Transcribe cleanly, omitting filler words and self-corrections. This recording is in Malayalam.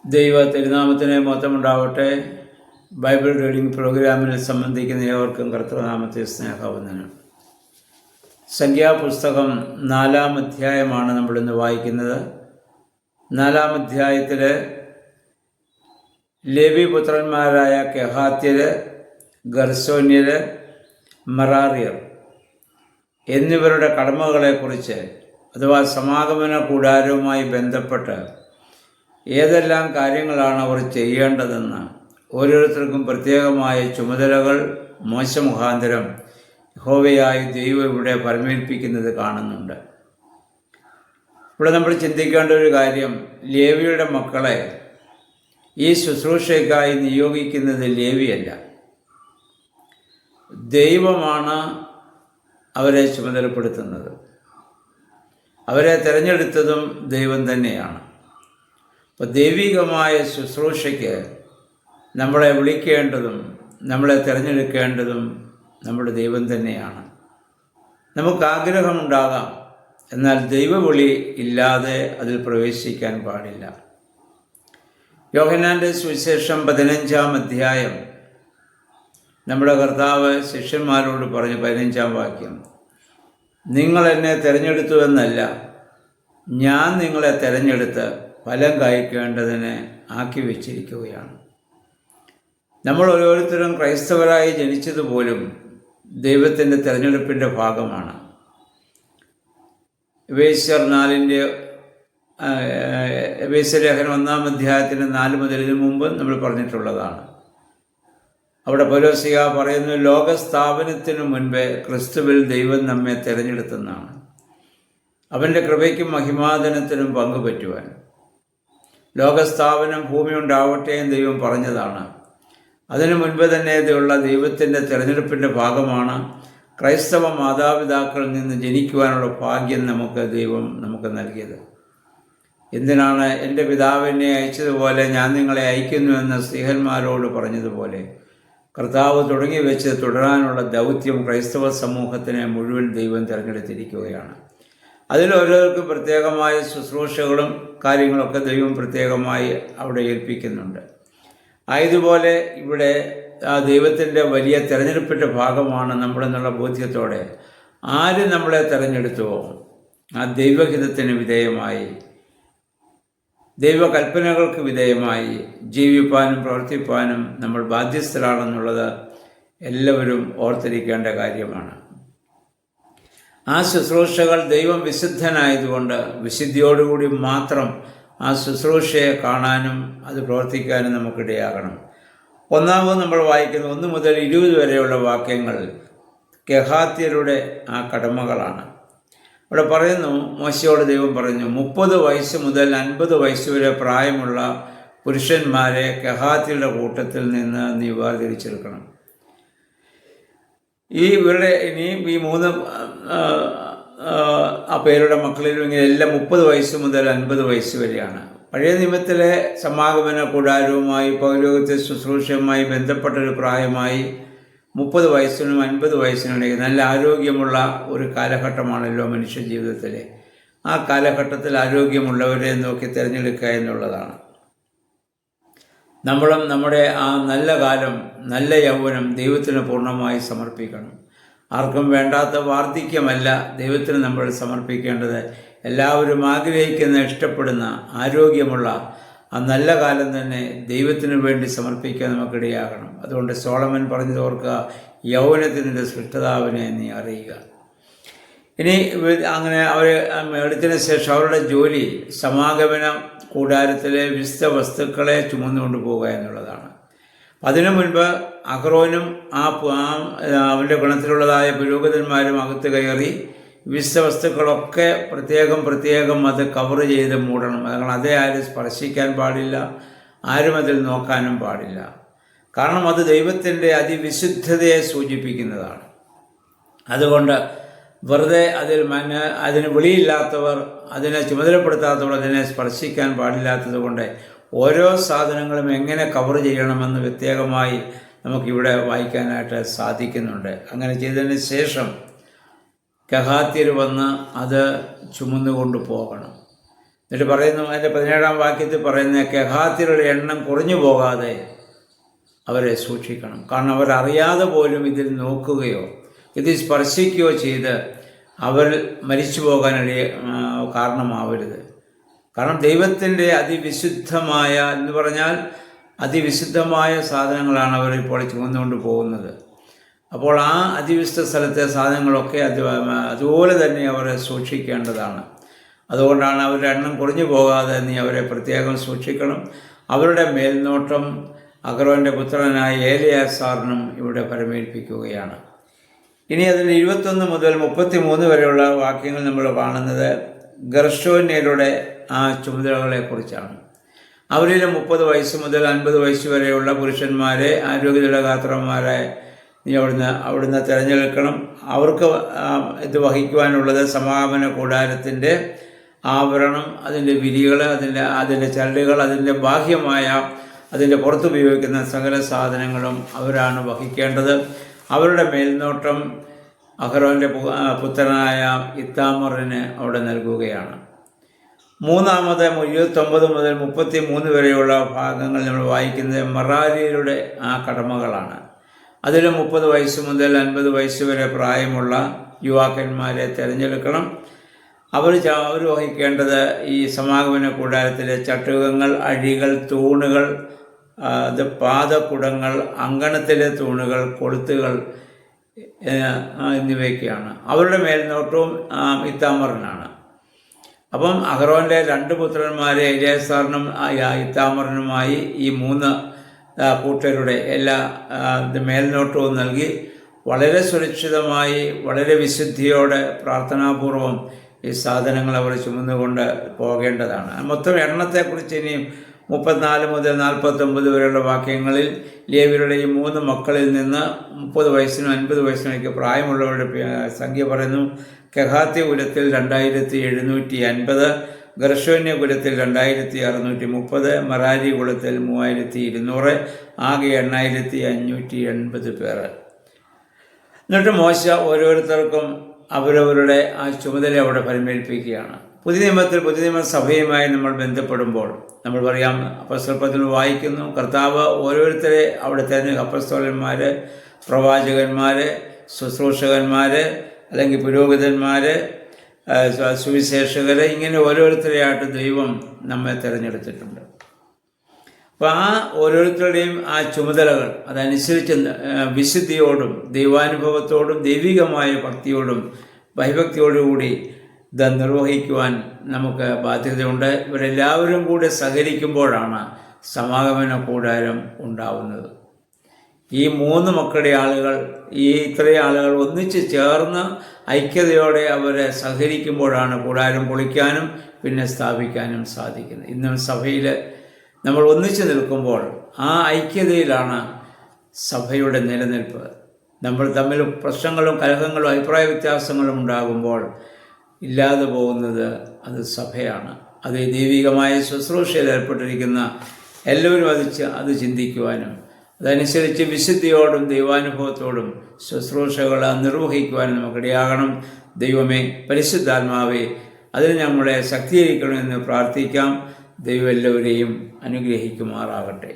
ദൈവ തിരുനാമത്തിന് മൊത്തമുണ്ടാവട്ടെ. ബൈബിൾ റീഡിംഗ് പ്രോഗ്രാമിൽ സംബന്ധിക്കുന്ന ഏവർക്കും കർത്തൃനാമത്തെ സ്നേഹവന്ദനം. സംഖ്യാപുസ്തകം 4-ാം അധ്യായമാണ് നമ്മളിന്ന് വായിക്കുന്നത്. 4-ാം അധ്യായത്തിൽ ലേവി പുത്രന്മാരായ കെഹാത്യർ, ഗർശോന്യർ, മെറാറിയർ എന്നിവരുടെ കടമകളെക്കുറിച്ച് അഥവാ സമാഗമന കൂടാരവുമായി ബന്ധപ്പെട്ട് ഏതെല്ലാം കാര്യങ്ങളാണ് അവർ ചെയ്യേണ്ടതെന്ന് ഓരോരുത്തർക്കും പ്രത്യേകമായ ചുമതലകൾ മോശ മുഖാന്തരം യഹോവയായ ദൈവം ഇവിടെ പരമേൽപ്പിക്കുന്നത് കാണുന്നുണ്ട്. ഇവിടെ നമ്മൾ ചിന്തിക്കേണ്ട ഒരു കാര്യം, ലേവിയുടെ മക്കളെ ഈ ശുശ്രൂഷയ്ക്കായി നിയോഗിക്കുന്നത് ലേവിയല്ല, ദൈവമാണ് അവരെ ചുമതലപ്പെടുത്തുന്നത്. അവരെ തിരഞ്ഞെടുത്തതും ദൈവം തന്നെയാണ്. അപ്പോൾ ദൈവികമായ ശുശ്രൂഷയ്ക്ക് നമ്മളെ വിളിക്കേണ്ടതും നമ്മളെ തിരഞ്ഞെടുക്കേണ്ടതും നമ്മുടെ ദൈവം തന്നെയാണ്. നമുക്ക് ആഗ്രഹമുണ്ടാകാം, എന്നാൽ ദൈവവിളി ഇല്ലാതെ അതിൽ പ്രവേശിക്കാൻ പാടില്ല. യോഹന്നാൻ്റെ സുവിശേഷം 15-ാം അധ്യായം നമ്മുടെ കർത്താവ് ശിഷ്യന്മാരോട് പറഞ്ഞു, 15-ാം വാക്യം, നിങ്ങൾ എന്നെ തിരഞ്ഞെടുത്തു എന്നല്ല, ഞാൻ നിങ്ങളെ തിരഞ്ഞെടുത്ത് ഫലം കായ്ക്കേണ്ടതിന് ആക്കി വെച്ചിരിക്കുകയാണ്. നമ്മൾ ഓരോരുത്തരും ക്രൈസ്തവരായി ജനിച്ചതുപോലും ദൈവത്തിൻ്റെ തിരഞ്ഞെടുപ്പിൻ്റെ ഭാഗമാണ്. എഫേസ്യർ 4-ന്റെ എഫേസ്യലേഖനം 1-ാം അധ്യായത്തിന് 4 മുതൽ ഇതിനു മുമ്പ് നമ്മൾ പറഞ്ഞിട്ടുള്ളതാണ്. അവിടെ പൗലോസ്ലീഹ പറയുന്നു, ലോകസ്ഥാപനത്തിനു മുൻപേ ക്രിസ്തുവിൽ ദൈവം നമ്മെ തിരഞ്ഞെടുത്തെന്നാണ്, അവൻ്റെ കൃപയ്ക്കും മഹിമാധനത്തിനും പങ്കുപറ്റുവാൻ. ലോകസ്ഥാപനം ഭൂമി ഉണ്ടാവട്ടെ എന്ന് ദൈവം പറഞ്ഞതാണ്. അതിനു മുൻപ് തന്നെ ഇതുള്ള ദൈവത്തിൻ്റെ തിരഞ്ഞെടുപ്പിൻ്റെ ഭാഗമാണ് ക്രൈസ്തവ മാതാപിതാക്കളിൽ നിന്ന് ജനിക്കുവാനുള്ള ഭാഗ്യം ദൈവം നമുക്ക് നൽകിയത്. എന്തിനാണ്? എൻ്റെ പിതാവ് എന്നെ അയച്ചതുപോലെ ഞാൻ നിങ്ങളെ അയക്കുന്നുവെന്ന് സ്ത്രീഹന്മാരോട് പറഞ്ഞതുപോലെ കർത്താവ് തുടങ്ങി വെച്ച് തുടരാനുള്ള ദൗത്യം ക്രൈസ്തവ സമൂഹത്തിനെ മുഴുവൻ ദൈവം തിരഞ്ഞെടുത്തിരിക്കുകയാണ്. അതിലോരോരുത്തർക്കും പ്രത്യേകമായ ശുശ്രൂഷകളും കാര്യങ്ങളൊക്കെ ദൈവം പ്രത്യേകമായി അവിടെ ഏൽപ്പിക്കുന്നുണ്ട്. ആയതുപോലെ ഇവിടെ ആ ദൈവത്തിൻ്റെ വലിയ തിരഞ്ഞെടുപ്പിൻ്റെ ഭാഗമാണ് നമ്മളെന്നുള്ള ബോധ്യത്തോടെ ആര് നമ്മളെ തിരഞ്ഞെടുത്തുവോ ആ ദൈവഹിതത്തിന് വിധേയമായി, ദൈവകൽപ്പനകൾക്ക് വിധേയമായി ജീവിപ്പാനും പ്രവർത്തിപ്പാനും നമ്മൾ ബാധ്യസ്ഥരാണെന്നുള്ളത് എല്ലാവരും ഓർത്തിരിക്കേണ്ട കാര്യമാണ്. ആ ശുശ്രൂഷകൾ ദൈവം വിശുദ്ധനായതുകൊണ്ട് വിശുദ്ധിയോടുകൂടി മാത്രം ആ ശുശ്രൂഷയെ കാണാനും അത് പ്രവർത്തിക്കാനും നമുക്കിടയാകണം. ഒന്നാമത് നമ്മൾ വായിക്കുന്ന 1 മുതൽ 20 വരെയുള്ള വാക്യങ്ങൾ കെഹാത്യരുടെ ആ കടമകളാണ്. അവിടെ പറയുന്നു, മോശയോട് ദൈവം പറഞ്ഞു, 30 വയസ്സ് മുതൽ 50 വയസ്സ് വരെ പ്രായമുള്ള പുരുഷന്മാരെ കെഹാത്യരുടെ കൂട്ടത്തിൽ നിന്ന് നീ വേർതിരിച്ചെടുക്കണം. ഇവരുടെ ഇനിയും ഈ 3 പേരുടെ മക്കളിലും ഇങ്ങനെ എല്ലാം 30 വയസ്സ് മുതൽ 50 വയസ്സ് വരെയാണ്. പഴയ നിയമത്തിലെ സമാഗമന കൂടാരവുമായി പൗരോഹിത്യ ശുശ്രൂഷയുമായി ബന്ധപ്പെട്ടൊരു പ്രായമായി 30 വയസ്സിനും 50 വയസ്സിനും ഇടയിൽ നല്ല ആരോഗ്യമുള്ള ഒരു കാലഘട്ടമാണല്ലോ മനുഷ്യ ജീവിതത്തിലെ. ആ കാലഘട്ടത്തിൽ ആരോഗ്യമുള്ളവരെ നോക്കി തിരഞ്ഞെടുക്കുക എന്നുള്ളതാണ്. നമ്മളും നമ്മുടെ ആ നല്ല കാലം, നല്ല യൗവനം ദൈവത്തിന് പൂർണ്ണമായി സമർപ്പിക്കണം. ആർക്കും വേണ്ടാത്ത വാർദ്ധക്യമല്ല ദൈവത്തിന് നമ്മൾ സമർപ്പിക്കേണ്ടത്. എല്ലാവരും ആഗ്രഹിക്കുന്ന, ഇഷ്ടപ്പെടുന്ന, ആരോഗ്യമുള്ള ആ നല്ല കാലം തന്നെ ദൈവത്തിന് വേണ്ടി സമർപ്പിക്കാൻ നമുക്കിടയാകണം. അതുകൊണ്ട് സോളമൻ പറഞ്ഞത് ഓർക്കുക, യൗവനത്തിൻ്റെ സൃഷ്ടാവിനെ നീ അറിയുക. ഇനി അങ്ങനെ അവർ എടുത്തതിന് ശേഷം അവരുടെ ജോലി സമാഗമന കൂടാരത്തിലെ വിശുദ്ധ വസ്തുക്കളെ ചുമന്നുകൊണ്ട് പോവുക എന്നുള്ളതാണ്. അതിനു മുൻപ് അഹ്റോനും അവൻ്റെ ഗുണത്തിലുള്ളതായ പുരോഹിതന്മാരും അകത്ത് കയറി വിശുദ്ധ വസ്തുക്കളൊക്കെ പ്രത്യേകം അത് കവർ ചെയ്ത് മൂടണം. അതേ ആരും സ്പർശിക്കാൻ പാടില്ല, ആരും അതിൽ നോക്കാനും പാടില്ല. കാരണം അത് ദൈവത്തിൻ്റെ അതിവിശുദ്ധതയെ സൂചിപ്പിക്കുന്നതാണ്. അതുകൊണ്ട് വെറുതെ അതിന് വെളിയില്ലാത്തവർ, അതിനെ ചുമതലപ്പെടുത്താത്തവർ അതിനെ സ്പർശിക്കാൻ പാടില്ലാത്തത് കൊണ്ട് ഓരോ സാധനങ്ങളും എങ്ങനെ കവർ ചെയ്യണമെന്ന് പ്രത്യേകമായി നമുക്കിവിടെ വായിക്കാനായിട്ട് സാധിക്കുന്നുണ്ട്. അങ്ങനെ ചെയ്തതിന് ശേഷം കെഹാത്യർ വന്ന് അത് ചുമന്നുകൊണ്ട് പോകണം. എന്നിട്ട് പറയുന്നു, അതിൻ്റെ 17-ാം വാക്യത്തിൽ പറയുന്ന കെഹാത്യരുടെ എണ്ണം കുറഞ്ഞു പോകാതെ അവരെ സൂക്ഷിക്കണം. കാരണം അവരറിയാതെ പോലും ഇതിൽ നോക്കുകയോ ഇത് സ്പർശിക്കുകയോ ചെയ്ത് അവർ മരിച്ചു പോകാൻ കാരണമാവരുത്. കാരണം ദൈവത്തിൻ്റെ അതിവിശുദ്ധമായ എന്ന് പറഞ്ഞാൽ അതിവിശുദ്ധമായ സാധനങ്ങളാണ് അവരിപ്പോൾ ചുമന്നുകൊണ്ട് പോകുന്നത്. അപ്പോൾ ആ അതിവിശുദ്ധ സ്ഥലത്തെ സാധനങ്ങളൊക്കെ അതുപോലെ തന്നെ അവരെ സൂക്ഷിക്കേണ്ടതാണ്. അതുകൊണ്ടാണ് അവരുടെ എണ്ണം കുറഞ്ഞു പോകാതെ നീ അവരെ പ്രത്യേകം സൂക്ഷിക്കണം. അവരുടെ മേൽനോട്ടം അഹരോന്റെ പുത്രനായ ഏലിയാസാറിനും ഇവിടെ പരമേൽപ്പിക്കുകയാണ്. ഇനി അതിൽ 21 മുതൽ 33 വരെയുള്ള വാക്യങ്ങൾ നമ്മൾ കാണുന്നത് ഗർശോന്യരുടെ ആ ചുമതലകളെക്കുറിച്ചാണ്. അവരിൽ 30 വയസ്സ് മുതൽ 50 വയസ്സ് വരെയുള്ള പുരുഷന്മാരെ ആരോഗ്യദൃഢഗാത്രന്മാരെ നീ അവിടുന്ന് തിരഞ്ഞെടുക്കണം. അവർക്ക് ഇത് വഹിക്കുവാനുള്ളത് സമാഗമന കൂടാരത്തിൻ്റെ ആവരണം, അതിൻ്റെ വിരികൾ, അതിൻ്റെ ചരടുകൾ, അതിൻ്റെ ബാഹ്യമായ അതിൻ്റെ പുറത്തുപയോഗിക്കുന്ന സകല സാധനങ്ങളും അവരാണ് വഹിക്കേണ്ടത്. അവരുടെ മേൽനോട്ടം അഹരോന്റെ പുത്രനായ ഇത്താമറിന് അവിടെ നൽകുകയാണ്. 3-ാമത് 29 മുതൽ 33 വരെയുള്ള ഭാഗങ്ങൾ നമ്മൾ വായിക്കുന്നത് മെറാരിയുടെ ആ കടമകളാണ്. അതിൽ 30 വയസ്സ് മുതൽ 50 വയസ്സ് വരെ പ്രായമുള്ള യുവാക്കന്മാരെ തിരഞ്ഞെടുക്കണം. അവർ വഹിക്കേണ്ടത് ഈ സമാഗമന കൂടാരത്തിലെ ചട്ടുകങ്ങൾ, അഴികൾ, തൂണുകൾ, പാദക്കുടങ്ങൾ, അങ്കണത്തിലെ തൂണുകൾ, കൊളുത്തുകൾ എന്നിവയൊക്കെയാണ്. അവരുടെ മേൽനോട്ടവും ഇത്താമറിനാണ്. അപ്പം അഹരോന്റെ 2 പുത്രന്മാരെ എലിയാസാറിനും ഇത്താമറിനുമായി ഈ 3 കൂട്ടരുടെ എല്ലാ മേൽനോട്ടവും നൽകി വളരെ സുരക്ഷിതമായി വളരെ വിശുദ്ധിയോടെ പ്രാർത്ഥനാപൂർവം ഈ സാധനങ്ങൾ അവർ ചുമന്നുകൊണ്ട് പോകേണ്ടതാണ്. മൊത്തം എണ്ണത്തെക്കുറിച്ച് ഇനിയും 34 മുതൽ 49 വരെയുള്ള വാക്യങ്ങളിൽ ലേവ്യരുടെ ഈ 3 മക്കളിൽ നിന്ന് 30 വയസ്സിനും 50 വയസ്സിനൊക്കെ പ്രായമുള്ളവരുടെ സംഖ്യ പറയുന്നു. കെഹാത്യ കുലത്തിൽ 2750, ഗർശോന്യ കുലത്തിൽ 2630, മെറാരി കുലത്തിൽ 3200, ആകെ 8580 പേർ. എന്നിട്ട് മോശ ഓരോരുത്തർക്കും അവരവരുടെ ആ ചുമതല അവിടെ പരിമേൽപ്പിക്കുകയാണ്. പുതിയ നിയമസഭയുമായി നമ്മൾ ബന്ധപ്പെടുമ്പോൾ നമ്മൾ പറയാം, അപ്പസ്തലത്തിൽ വായിക്കുന്നു, കർത്താവ് ഓരോരുത്തരെ അവിടെ തന്നെ അപ്പസ്തോലന്മാർ, പ്രവാചകന്മാർ, ശുശ്രൂഷകന്മാർ, അല്ലെങ്കിൽ പുരോഹിതന്മാർ, സുവിശേഷകർ, ഇങ്ങനെ ഓരോരുത്തരെയായിട്ട് ദൈവം നമ്മെ തിരഞ്ഞെടുത്തിട്ടുണ്ട്. അപ്പോൾ ആ ഓരോരുത്തരുടെയും ആ ചുമതലകൾ അതനുസരിച്ച് വിശുദ്ധിയോടും ദൈവാനുഭവത്തോടും ദൈവികമായ ഭക്തിയോടും ഭയഭക്തിയോടുകൂടി ഇത് നിർവഹിക്കുവാൻ നമുക്ക് ബാധ്യതയുണ്ട്. ഇവരെല്ലാവരും കൂടെ സഹകരിക്കുമ്പോഴാണ് സമാഗമന കൂടാരം ഉണ്ടാവുന്നത്. ഈ 3 മക്കളുടെ ആളുകൾ, ഈ ഇത്രയും ആളുകൾ ഒന്നിച്ച് ചേർന്ന് ഐക്യതയോടെ അവരെ സഹകരിക്കുമ്പോഴാണ് കൂടാരം പൊളിക്കാനും പിന്നെ സ്ഥാപിക്കാനും സാധിക്കുന്നത്. ഇന്നും സഭയിൽ നമ്മൾ ഒന്നിച്ചു നിൽക്കുമ്പോൾ ആ ഐക്യതയിലാണ് സഭയുടെ നിലനിൽപ്പ്. നമ്മൾ തമ്മിൽ പ്രശ്നങ്ങളും കലഹങ്ങളും അഭിപ്രായ വ്യത്യാസങ്ങളും ഉണ്ടാകുമ്പോൾ ഇല്ലാതെ പോകുന്നത് അത് സഭയാണ്. അത് ദൈവികമായ ശുശ്രൂഷയിൽ ഏർപ്പെട്ടിരിക്കുന്ന എല്ലാവരും അത് ചിന്തിക്കുവാനും അതനുസരിച്ച് വിശുദ്ധിയോടും ദൈവാനുഭവത്തോടും ശുശ്രൂഷകൾ നിർവഹിക്കുവാനും നമുക്കിടയാകണം. ദൈവമേ, പരിശുദ്ധാത്മാവേ, അതിന് നമ്മളെ ശക്തീകരിക്കണമെന്ന് പ്രാർത്ഥിക്കാം. ദൈവം എല്ലാവരെയും അനുഗ്രഹിക്കുമാറാകട്ടെ.